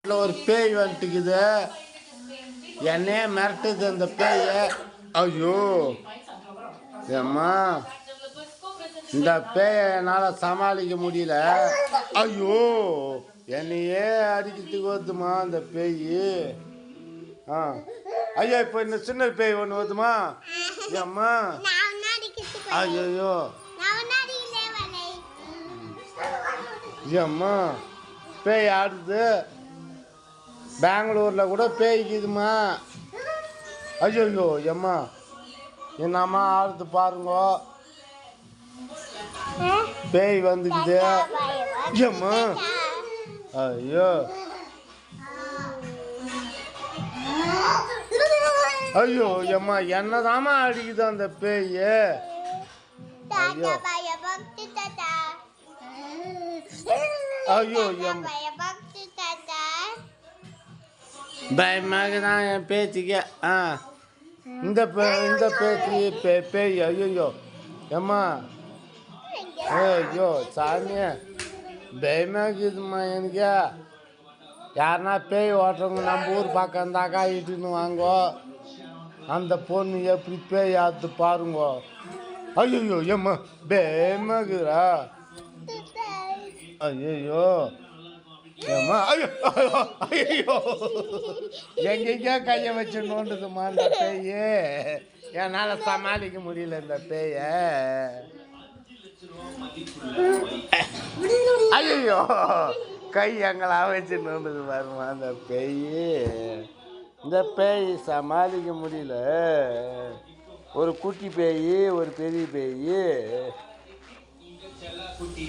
ஒரு பேய் வந்துட்டுக்குது, என்னையே மிரட்டுது அந்த பேய. ஐயோ ஏம்மா, இந்த பேயை என்னால் சமாளிக்க முடியல. ஐயோ என்னையே அடிக்கிறதுக்கு வருதுமா அந்த பேய். ஐயோ இப்போ இந்த சின்ன பேய் ஒன்று வருதுமா. ஏம்மா ஐயோ ஏம்மா, பேய் ஆடுது. பெங்களூரில் கூட பேய்க்குதுமா. ஐயோ ஏம்மா, என்னம்மா ஆடுது பாருங்க. பேய் வந்துக்குது. ஏம்மா ஐயோ ஐயோ ஏம்மா, என்னதாம்மா அடிக்குது அந்த பேய். ஐயோ ஐயோ ஏம்மா, பயமாக தான் என் பேச்சுக்கு. இந்த பேச்சு பேய். ஐயோ ஏம்மா, ஐயோ சாமி, பயமாக்குதும்மா எனக்கு. யாருன்னா பேய் ஓட்டுறவங்க நம்ம ஊர் பக்கம் இருந்தாக்கா இட்டுன்னு வாங்கோ. அந்த பொண்ணு எப்படி பேய் ஆத்து பாருங்க. ஐயோ ஏம்மா, பயமாக்குறா. ஐயோ ஏம்மா, ஐயோ ஐயோ எங்கெங்கேயோ கையை வச்சு நோண்டுதுமா இந்த பேய். என்னால் சமாளிக்க முடியல இந்த பேய. ஐயோ கை எங்களா வச்சு நோண்டுது பாருமா அந்த பேய். இந்த பேய் சமாளிக்க முடியல. ஒரு குட்டி பேய், ஒரு பெரிய பேய்,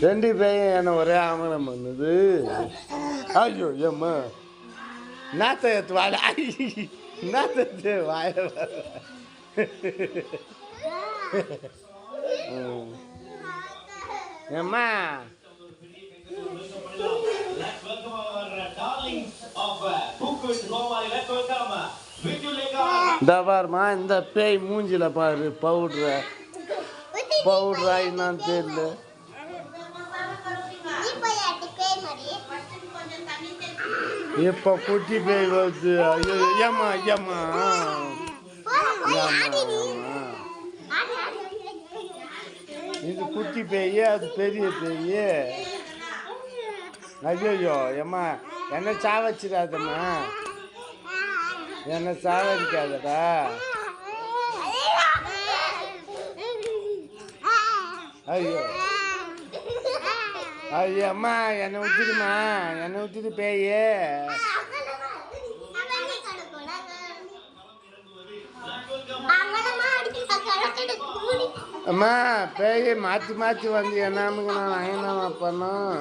ரெண்டு பேயும் என்ன ஒரே ஆமலம் பண்ணுது. ஐயோ ஏம்மா, நாத்த எடுத்து வாழ, நாத்த வாழ. ஏம்மா இந்த பாருமா, இந்த பேய் மூஞ்சில பாரு பவுட்ரா என்னன்னு தெரியல. இப்ப குட்டி பேய் வருது. ஐயோ ஏம்மா ஏம்மா, இது குட்டி பேய், அது பெரிய பேய். ஐயோ ஏம்மா, என்ன சாவச்சிடாதம்மா, என்ன சாவடிக்காதடா. ஐயோ ஐயம்மா, என்னை விட்டுடுமா, என்னை விட்டுட்டு பேயே. அம்மா பேய் மாற்றி மாற்றி வந்து என்னமுங்க நான் என்ன பண்ணோம்.